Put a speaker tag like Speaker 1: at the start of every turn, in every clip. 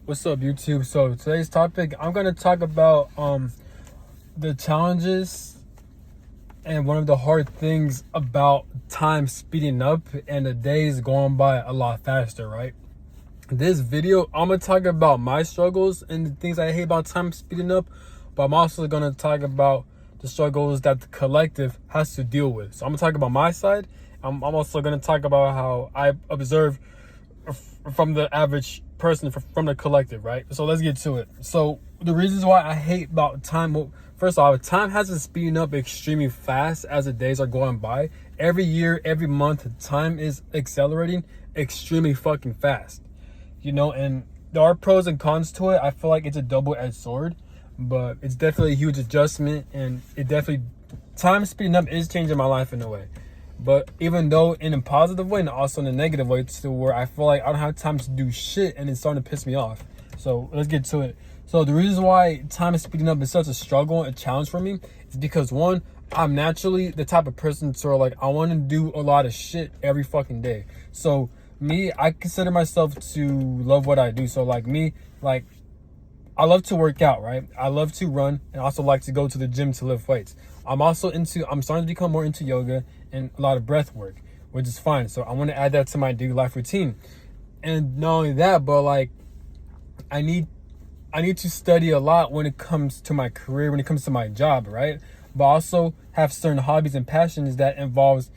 Speaker 1: What's up, YouTube? So today's topic, I'm gonna talk about the challenges and one of the hard things about time speeding up and the days going by a lot faster, right? This video, I'm gonna talk about my struggles and the things I hate about time speeding up, but I'm also gonna talk about the struggles that the collective has to deal with. So I'm gonna talk about my side. I'm also gonna talk about how I observe from the average person, from the collective, right? So let's get to it. So the reasons why I hate about time, well, first off, time has been speeding up extremely fast as the days are going by. Every year, every month, time is accelerating extremely fucking fast. And there are pros and cons to it. I feel like it's a double-edged sword, but it's definitely a huge adjustment, and it definitely, time speeding up is changing my life in a way. But even though in a positive way and also in a negative way, to where I feel like I don't have time to do shit and it's starting to piss me off. So let's get to it. So the reason why time is speeding up is such a struggle, a challenge for me, is because one, I'm naturally the type of person to like, I want to do a lot of shit every fucking day. So me, I consider myself to love what I do. So like me, like I love to work out, right? I love to run and also like to go to the gym to lift weights. I'm starting to become more into yoga and a lot of breath work, which is fine. So I want to add that to my daily life routine. And not only that, but like I need to study a lot when it comes to my career, when it comes to my job, right? But also have certain hobbies and passions that involves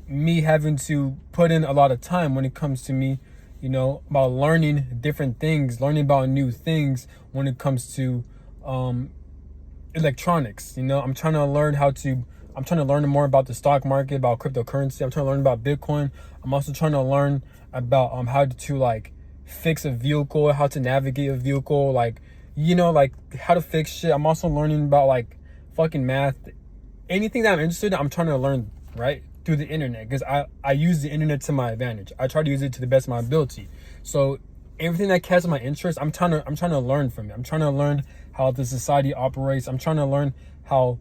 Speaker 1: me having to put in a lot of time when it comes to me, about learning different things, learning about new things when it comes to electronics. I'm trying to learn more about the stock market, about cryptocurrency. I'm trying to learn about Bitcoin. I'm also trying to learn about how to like fix a vehicle, how to navigate a vehicle, like how to fix shit. I'm also learning about like fucking math. Anything that I'm interested in, I'm trying to learn, right? Through the internet, because I use the internet to my advantage. I try to use it to the best of my ability. So everything that catches my interest, I'm trying to learn from it. I'm trying to learn how the society operates. I'm trying to learn how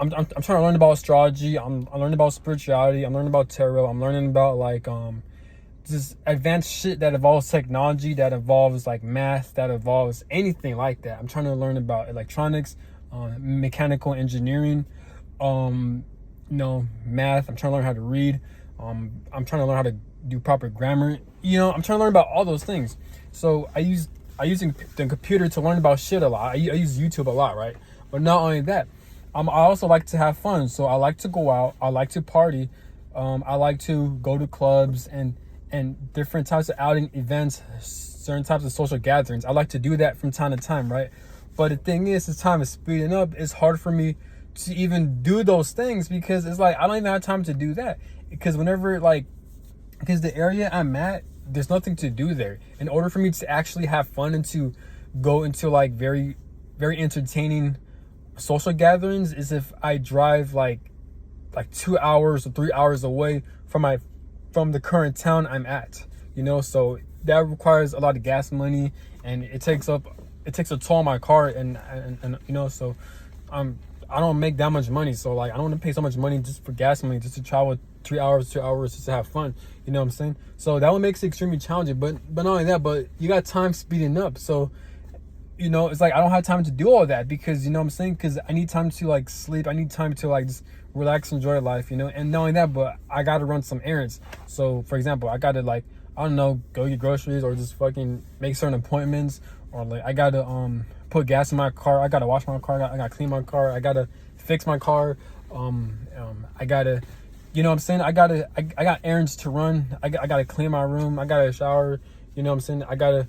Speaker 1: I'm trying to learn about astrology. I'm learning about spirituality. I'm learning about tarot. I'm learning about like just advanced shit that involves technology, that involves like math, that involves anything like that. I'm trying to learn about electronics, mechanical engineering, math. I'm trying to learn how to read. I'm trying to learn how to do proper grammar. I'm trying to learn about all those things. So I use the computer to learn about shit a lot. I use YouTube a lot, right? But not only that, I also like to have fun. So I like to go out. I like to party. I like to go to clubs and different types of outing events, certain types of social gatherings. I like to do that from time to time, right? But the thing is, as time is speeding up, it's hard for me to even do those things, because it's like I don't even have time to do that, because because the area I'm at, there's nothing to do there. In order for me to actually have fun and to go into like very, very entertaining social gatherings, is if I drive like 2 hours or 3 hours away from the current town I'm at. So that requires a lot of gas money, and it takes a toll on my car, and so I don't make that much money, so like I don't want to pay so much money just for gas money, just to travel 3 hours, 2 hours, just to have fun. You know what I'm saying? So that one makes it extremely challenging. But not only that, but you got time speeding up. So it's like I don't have time to do all that, because what I'm saying, because I need time to like sleep. I need time to like just relax, enjoy life. And not only that, but I gotta run some errands. So for example, I gotta like, I don't know, go get groceries, or just fucking make certain appointments, or like I gotta put gas in my car. I gotta wash my car. I gotta clean my car. I gotta fix my car. I gotta, what I'm saying? I got errands to run. I gotta clean my room. I gotta shower. What I'm saying? I gotta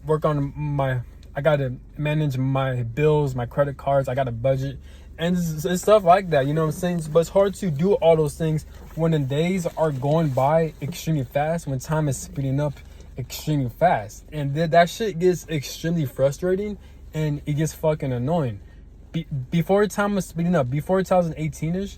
Speaker 1: work on I gotta manage my bills, my credit cards. I gotta budget, and it's stuff like that. You know what I'm saying? But it's hard to do all those things when the days are going by extremely fast, when time is speeding up extremely fast, and that shit gets extremely frustrating, and it gets fucking annoying. Before time was speeding up, before 2018ish,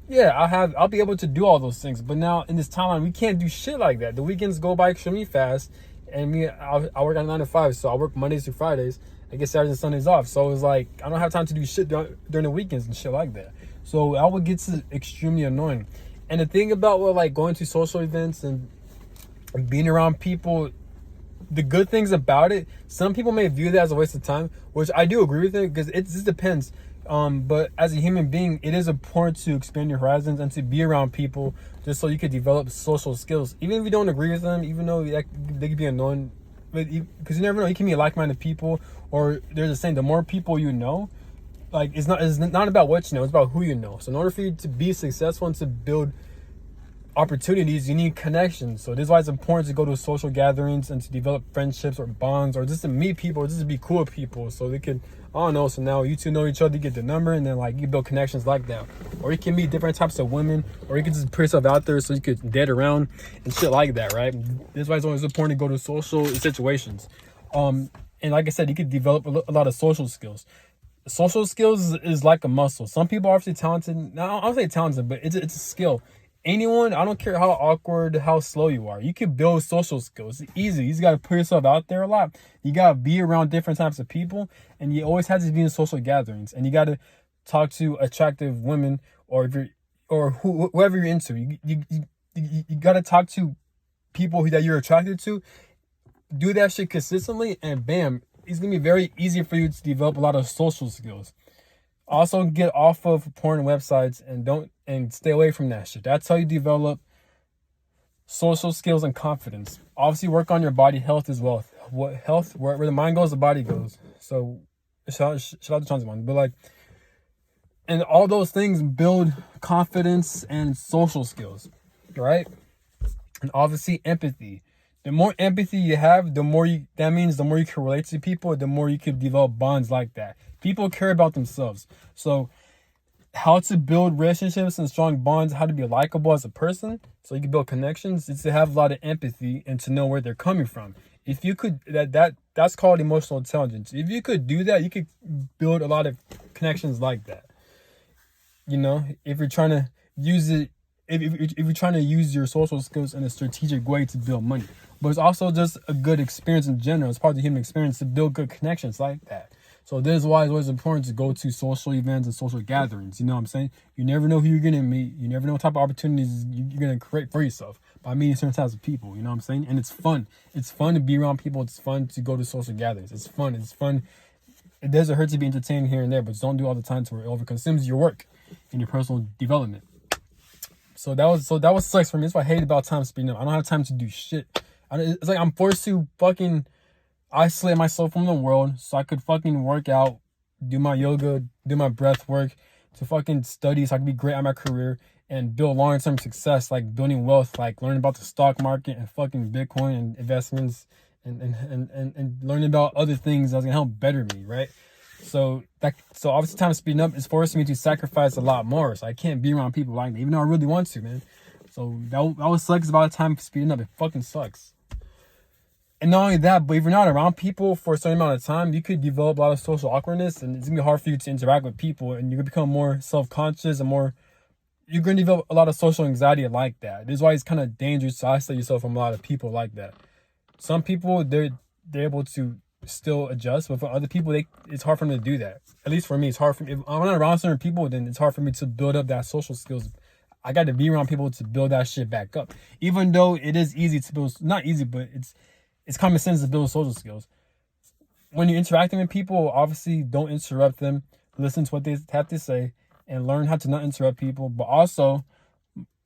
Speaker 1: yeah, I'll be able to do all those things. But now in this timeline, we can't do shit like that. The weekends go by extremely fast, and I work on 9 to 5, so I work Mondays through Fridays. I get Saturdays and Sundays off, so it's like I don't have time to do shit during the weekends and shit like that. So I would get to extremely annoying. And the thing about like going to social events and being around people, the good things about it, some people may view that as a waste of time, which I do agree with it, because it just depends. But as a human being, it is important to expand your horizons and to be around people just so you could develop social skills. Even if you don't agree with them, even though they could be annoying, because you never know, you can be like-minded people, or there's a saying, the more people you know, like it's not about what you know, it's about who you know. So in order for you to be successful and to build opportunities, you need connections. So this is why it's important to go to social gatherings and to develop friendships or bonds, or just to meet people, or just to be cool with people, so they could, I don't know, so now you two know each other, you get the number, and then like you build connections like that. Or you can meet different types of women, or you can just put yourself out there so you could date around and shit like that, right? This is why it's always important to go to social situations. And like I said, you could develop a lot of social skills. Social skills is like a muscle. Some people are obviously talented. Now, I don't say talented, but it's a skill. Anyone, I don't care how awkward, how slow you are, you can build social skills. It's easy. You just got to put yourself out there a lot. You got to be around different types of people, and you always have to be in social gatherings, and you got to talk to attractive women, or if you're, whoever you're into. You got to talk to people that you're attracted to. Do that shit consistently, and bam, it's gonna be very easy for you to develop a lot of social skills. Also, get off of porn websites and stay away from that shit. That's how you develop social skills and confidence. Obviously, work on your body. Health is wealth. Where the mind goes, the body goes. So shout out to Chauncey, but like, and all those things build confidence and social skills, right? And obviously, empathy. The more empathy you have, the more you can relate to people, the more you can develop bonds like that. People care about themselves. So how to build relationships and strong bonds, how to be likable as a person, so you can build connections, is to have a lot of empathy and to know where they're coming from. If you could, that's called emotional intelligence. If you could do that, you could build a lot of connections like that. You know, if you're trying to use it, if you're trying to use your social skills in a strategic way to build money. But it's also just a good experience in general. It's part of the human experience to build good connections like that. So this is why it's always important to go to social events and social gatherings. You know what I'm saying? You never know who you're going to meet. You never know what type of opportunities you're going to create for yourself by meeting certain types of people. You know what I'm saying? And it's fun. It's fun to be around people. It's fun to go to social gatherings. It's fun. It doesn't hurt to be entertained here and there, but don't do all the time to where it overconsumes your work and your personal development. So that was sucks for me. That's what I hate about time speeding up. I don't have time to do shit. It's like I'm forced to fucking isolate myself from the world so I could fucking work out, do my yoga, do my breath work, to fucking study so I can be great at my career and build long-term success, like building wealth, like learning about the stock market and fucking Bitcoin and investments and learning about other things that's gonna help better me, right? So obviously time speeding up is forcing me to sacrifice a lot more. So I can't be around people like that, even though I really want to, man. So that what sucks about time speeding up. It fucking sucks. And not only that, but if you're not around people for a certain amount of time, you could develop a lot of social awkwardness, and it's gonna be hard for you to interact with people, and you're gonna become more self-conscious and you're gonna develop a lot of social anxiety like that. This is why it's kind of dangerous to isolate yourself from a lot of people like that. Some people, they're able to still adjust, but for other people, it's hard for them to do that. At least for me, it's hard for me. If I'm not around certain people, then it's hard for me to build up that social skills. I got to be around people to build that shit back up. Even though it is easy to build, not easy, but it's common sense to build social skills. When you're interacting with people, obviously don't interrupt them. Listen to what they have to say and learn how to not interrupt people, but also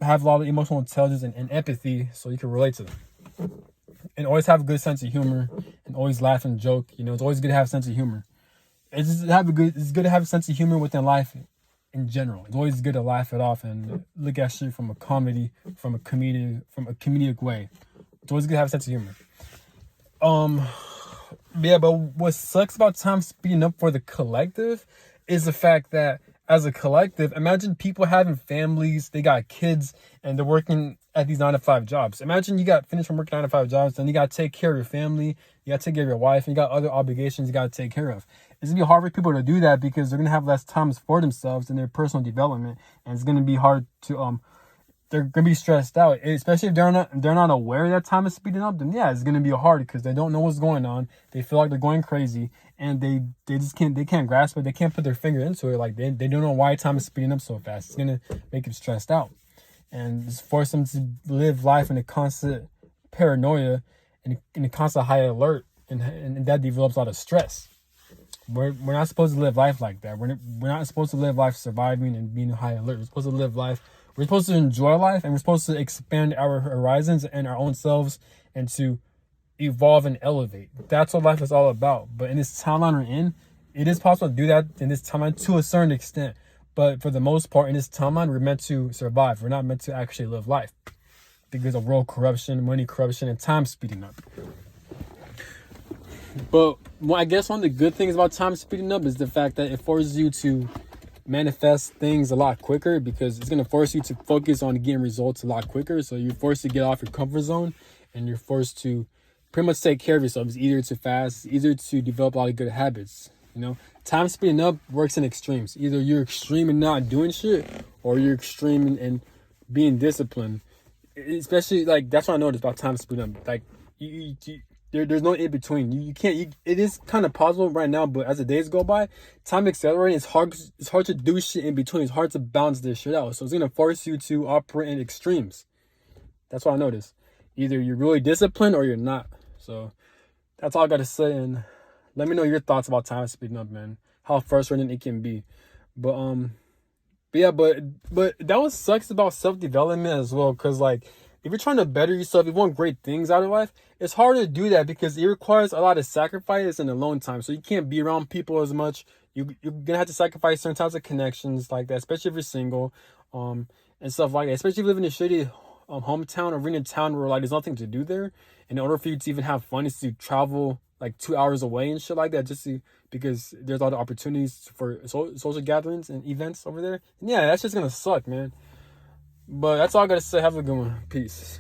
Speaker 1: have a lot of emotional intelligence and empathy so you can relate to them. And always have a good sense of humor and always laugh and joke. You know, it's always good to have a sense of humor. It's good to have a sense of humor within life in general. It's always good to laugh it off and look at shit from a comedic way. It's always good to have a sense of humor. Yeah, but what sucks about time speeding up for the collective is the fact that as a collective, imagine people having families, they got kids, and they're working at these 9-to-5 jobs. Imagine you got finished from working 9-to-5 jobs, then you got to take care of your family, you got to take care of your wife, and you got other obligations you got to take care of. It's going to be hard for people to do that because they're going to have less time for themselves and their personal development, and it's going to be hard to, they're going to be stressed out, especially if they're not aware that time is speeding up. Then yeah, it's going to be hard because they don't know what's going on. They feel like they're going crazy, and they can't grasp it. They can't put their finger into it. Like they don't know why time is speeding up so fast. It's going to make them stressed out and just force them to live life in a constant paranoia in a constant high alert, and that develops a lot of stress. We're not supposed to live life like that. We're not supposed to live life surviving and being high alert. We're supposed to live life. We're supposed to enjoy life, and we're supposed to expand our horizons and our own selves, and to evolve and elevate. That's what life is all about. But in this timeline we're in, it is possible to do that in this timeline to a certain extent. But for the most part, in this timeline, we're meant to survive. We're not meant to actually live life because of world corruption, money corruption, and time speeding up. But I guess one of the good things about time speeding up is the fact that it forces you to manifest things a lot quicker, because it's going to force you to focus on getting results a lot quicker. So you're forced to get off your comfort zone, and you're forced to pretty much take care of yourself. It's easier to fast. It's easier to develop a lot of good habits. You know, time speeding up works in extremes. Either you're extreme in not doing shit, or you're extreme in being disciplined. Especially, like, that's what I noticed about time speeding up. Like, there's no in between. You can't. It is kind of possible right now, but as the days go by, time accelerating. It's hard. It's hard to do shit in between. It's hard to balance this shit out. So it's gonna force you to operate in extremes. That's what I noticed. Either you're really disciplined or you're not. So that's all I gotta say. And let me know your thoughts about time speeding up, man. How frustrating it can be. But yeah, but that what sucks about self-development as well. Cause like, if you're trying to better yourself, if you want great things out of life, it's hard to do that because it requires a lot of sacrifice and alone time. So you can't be around people as much. You're gonna have to sacrifice certain types of connections like that, especially if you're single, and stuff like that. Especially if you live in a shitty hometown or in a town where like there's nothing to do there. In order for you to even have fun, is to travel like 2 hours away and shit like that, just to, because there's a lot of opportunities for social gatherings and events over there. And yeah, that's just gonna suck, man. But that's all I gotta say. Have a good one. Peace.